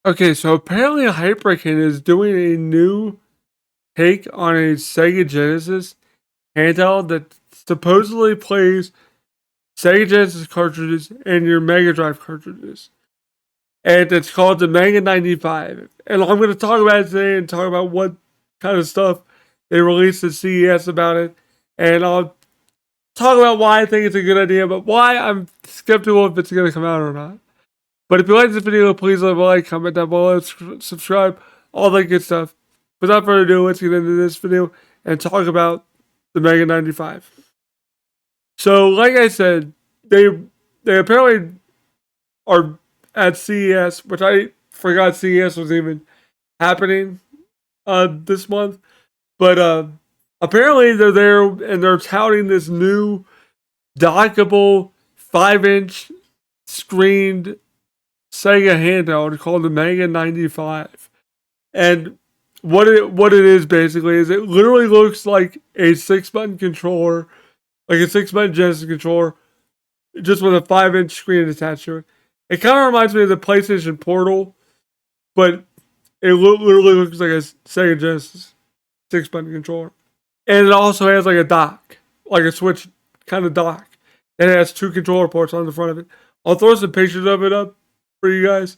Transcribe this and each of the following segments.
Okay, so apparently Hyperkin is doing a new take on a Sega Genesis handheld that supposedly plays Sega Genesis cartridges and your Mega Drive cartridges. And it's called the Mega 95. And I'm going to talk about it today and talk about what kind of stuff they released at CES about it. And I'll talk about why I think it's a good idea, but why I'm skeptical if it's going to come out or not. But if you like this video, please leave a like, comment down below, subscribe, all that good stuff. Without further ado, let's get into this video and talk about the Mega 95. So, like I said, they apparently are at CES, which I forgot CES was even happening this month. But apparently they're there and they're touting this new dockable 5-inch screened Sega handheld called the Mega 95. And what it is basically is it literally looks like a 6-button controller, like a 6-button Genesis controller, just with a 5-inch screen attached to it. It kind of reminds me of the PlayStation Portal, but it literally looks like a Sega Genesis 6-button controller. And it also has like a dock, like a Switch kind of dock. And it has 2 controller ports on the front of it. I'll throw some pictures of it up for you guys,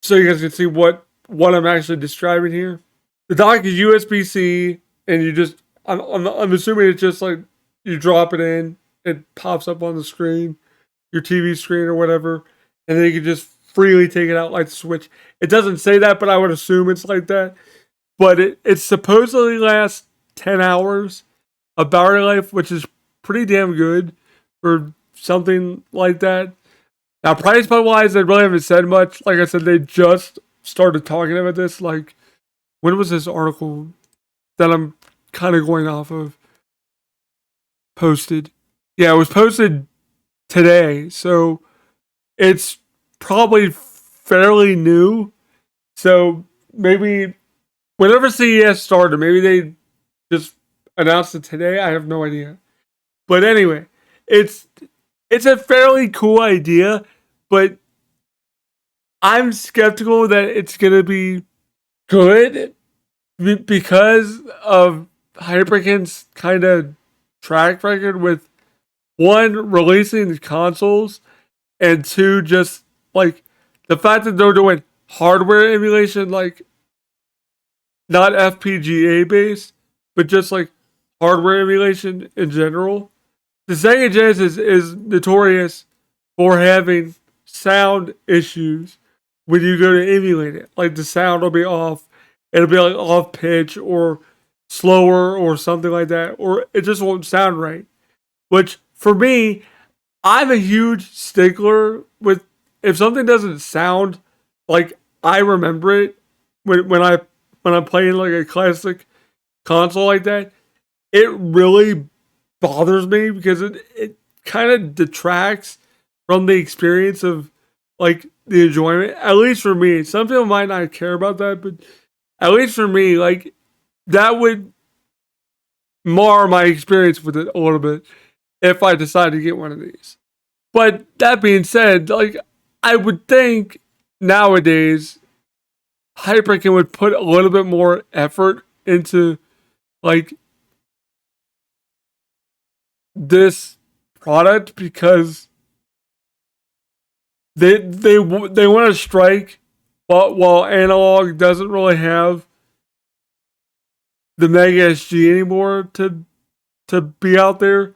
so you guys can see what I'm actually describing here. The dock is USB-C, and you just I'm assuming it's just like you drop it in, it pops up on the screen, your TV screen or whatever, and then you can just freely take it out like the Switch. It doesn't say that, but I would assume it's like that. But it supposedly lasts 10 hours of battery life, which is pretty damn good for something like that. Now, price point wise, they really haven't said much. Like I said, they just started talking about this. Like, when was this article that I'm kind of going off of posted? Yeah, it was posted today. So it's probably fairly new. So maybe whenever CES started, maybe they just announced it today. I have no idea. But anyway, it's a fairly cool idea, but I'm skeptical that it's gonna be good because of Hyperkin's kind of track record with one releasing consoles and two just like the fact that they're doing hardware emulation, like not FPGA based, but just like hardware emulation in general. The Sega Genesis is notorious for having sound issues when you go to emulate it. Like the sound will be off, it'll be like off pitch or slower or something like that, or it just won't sound right. Which for me, I'm a huge stickler with if something doesn't sound like I remember it when I'm playing like a classic console like that, it really bothers me because it kind of detracts from the experience of like the enjoyment. At least for me, some people might not care about that, but at least for me, like that would mar my experience with it a little bit if I decide to get one of these. But that being said, like I would think nowadays Hyperkin would put a little bit more effort into like this product because they want to strike while analog doesn't really have the Mega SG anymore to be out there.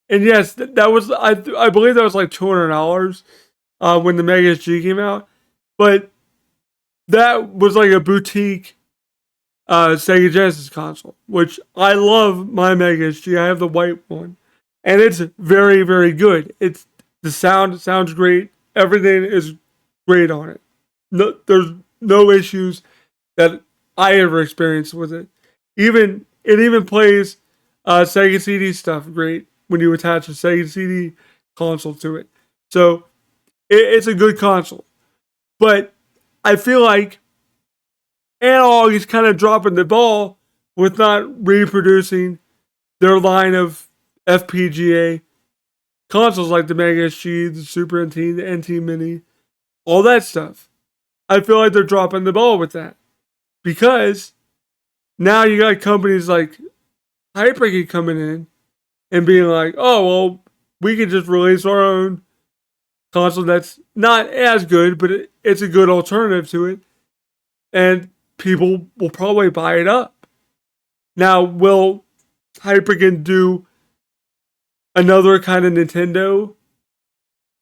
And yes, that was I believe that was like $200 when the Mega SG came out, but that was like a boutique Sega Genesis console, which I love my Mega SG. I have the white one, and it's very very good. It's the sounds great. Everything is great on it. No, there's no issues that I ever experienced with it. Even plays Sega CD stuff great when you attach a Sega CD console to it. So it's a good console, but I feel like Analog is kind of dropping the ball with not reproducing their line of FPGA consoles like the Mega SG, the Super NT, the NT Mini, all that stuff. I feel like they're dropping the ball with that because now you got companies like Hyperkin coming in and being like, oh, well, we can just release our own console that's not as good, but it's a good alternative to it. And people will probably buy it up. Now, will Hyperkin do another kind of Nintendo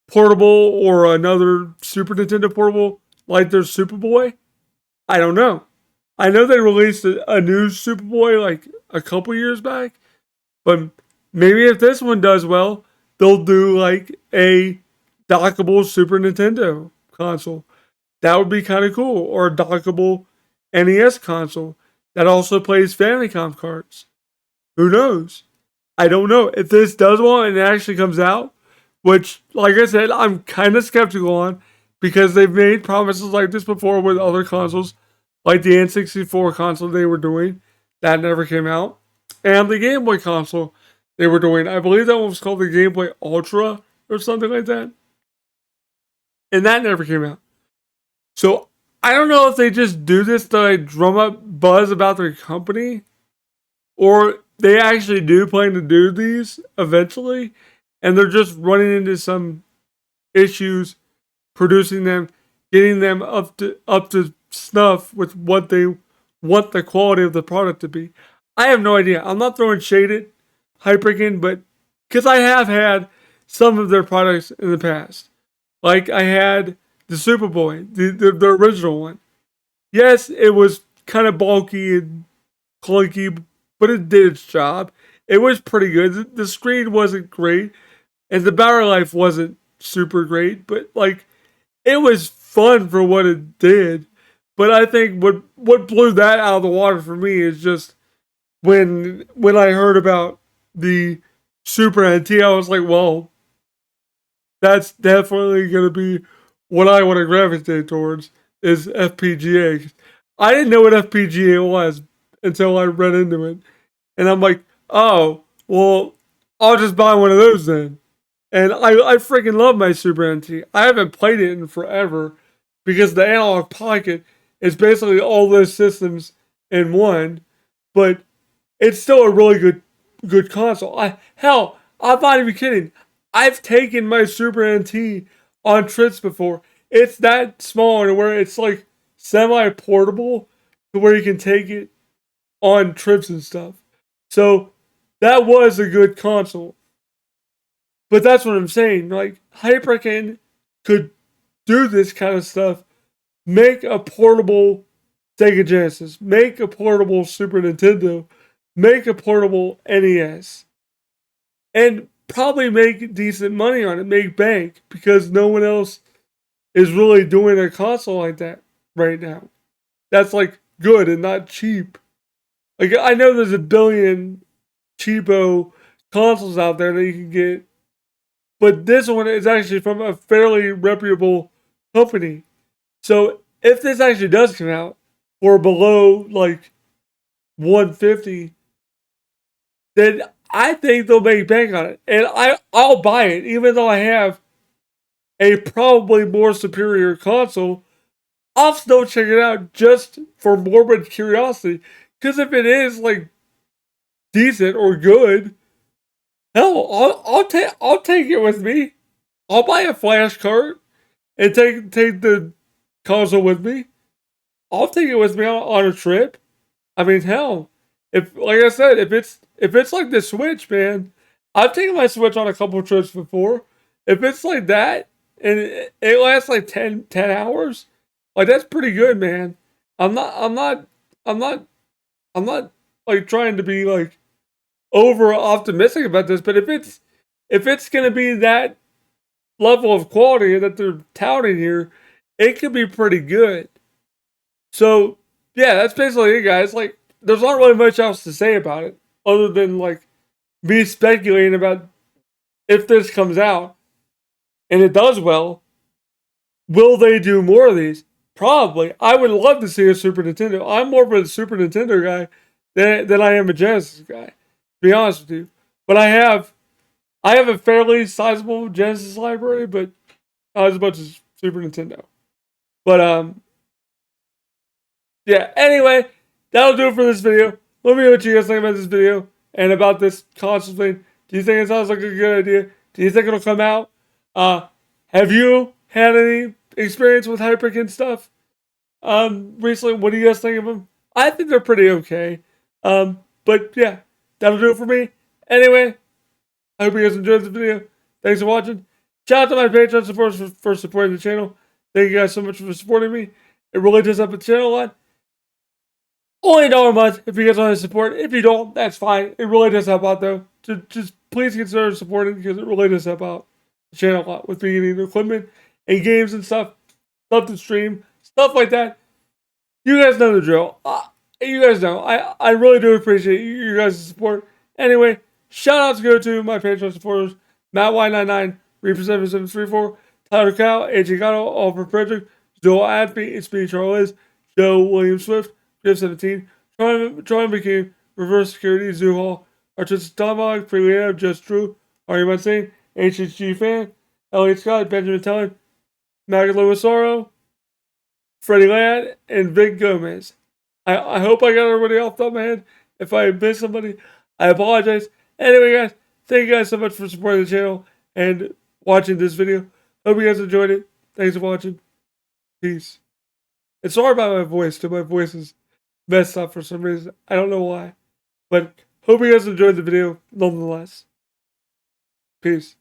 portable or another Super Nintendo portable like their Superboy? I don't know. I know they released a new Superboy like a couple years back, but maybe if this one does well, they'll do like a dockable Super Nintendo console. That would be kind of cool. Or a dockable NES console that also plays Famicom cards. Who knows? I don't know. If this does well and it actually comes out, which, like I said, I'm kind of skeptical on because they've made promises like this before with other consoles, like the N64 console they were doing. That never came out. And the Game Boy console they were doing. I believe that one was called the Game Boy Ultra or something like that. And that never came out. So I don't know if they just do this to like drum up buzz about their company, or they actually do plan to do these eventually, and they're just running into some issues producing them, getting them up to snuff with what they want the quality of the product to be. I have no idea. I'm not throwing shade at Hyperkin, but because I have had some of their products in the past. Like I had the Superboy, the original one. Yes, it was kind of bulky and clunky, but it did its job. It was pretty good. The screen wasn't great, and the battery life wasn't super great, but like it was fun for what it did. But I think what blew that out of the water for me is just when I heard about the Super NT, I was like, well, that's definitely gonna be what I want to gravitate towards is FPGA. I didn't know what FPGA was until I read into it, and I'm like, oh, well, I'll just buy one of those then. And I freaking love my Super NT. I haven't played it in forever because the Analog Pocket is basically all those systems in one, but it's still a really good console. I'm not even kidding. I've taken my Super NT on trips before. It's that small and where it's like semi portable to where you can take it on trips and stuff. So that was a good console. But that's what I'm saying. Like Hyperkin could do this kind of stuff. Make a portable Sega Genesis. Make a portable Super Nintendo. Make a portable NES. And probably make decent money on it. Make bank. Because no one else is really doing a console like that right now. That's like good and not cheap. Like I know there's a billion cheapo consoles out there that you can get, but this one is actually from a fairly reputable company. So if this actually does come out for below like 150, then I think they'll make bank on it, and I'll buy it even though I have a probably more superior console. I'll still check it out just for morbid curiosity. Because if it is like decent or good, hell, I'll take it with me. I'll buy a flash card and take the console with me. I'll take it with me on a trip. I mean, hell, if like I said, if it's like the Switch, man, I've taken my Switch on a couple trips before. If it's like that and it lasts like 10 hours, like that's pretty good, man. I'm not I'm not I'm not I'm not like trying to be like over optimistic about this, but if it's gonna be that level of quality that they're touting here, it could be pretty good. So yeah, that's basically it, guys. Like, there's not really much else to say about it other than like me speculating about if this comes out and it does well, will they do more of these? Probably. I would love to see a Super Nintendo. I'm more of a Super Nintendo guy than I am a Genesis guy, to be honest with you. But I have a fairly sizable Genesis library, but not as much as Super Nintendo. But Yeah, anyway, that'll do it for this video. Let me know what you guys think about this video and about this console thing. Do you think it sounds like a good idea? Do you think it'll come out? Have you had any experience with Hyperkin stuff recently? What do you guys think of them? I think they're pretty okay. But yeah, that'll do it for me. Anyway, I hope you guys enjoyed this video. Thanks for watching. Shout out to my Patreon supporters for supporting the channel. Thank you guys so much for supporting me. It really does help the channel a lot. Only $1 a month if you guys want to support. If you don't, that's fine. It really does help out though. Just please consider supporting because it really does help out the channel a lot with me getting equipment and games and stuff to stream, stuff like that. You guys know the drill. You guys know. I really do appreciate you guys' support. Anyway, shout outs go to my Patreon supporters: Matt Y99, Reaper 7734, Tyler Cow, AJ Gatto, Oliver Frederick, Joel Adby, It's Me, Charles, Joe William Swift, Jeff 17, Troy McCune, Reverse Security, Zoo Hall, Artistic Dialogue, Freelab, Just True, Are You Not Saying, HHG Fan, Elliot Scott, Benjamin Teller, Magalo Sorrow, Freddie Ladd, and Vic Gomez. I hope I got everybody off the top of my head. If I missed somebody, I apologize. Anyway, guys, thank you guys so much for supporting the channel and watching this video. Hope you guys enjoyed it. Thanks for watching. Peace. And sorry about my voice, too. My voice is messed up for some reason. I don't know why. But hope you guys enjoyed the video nonetheless. Peace.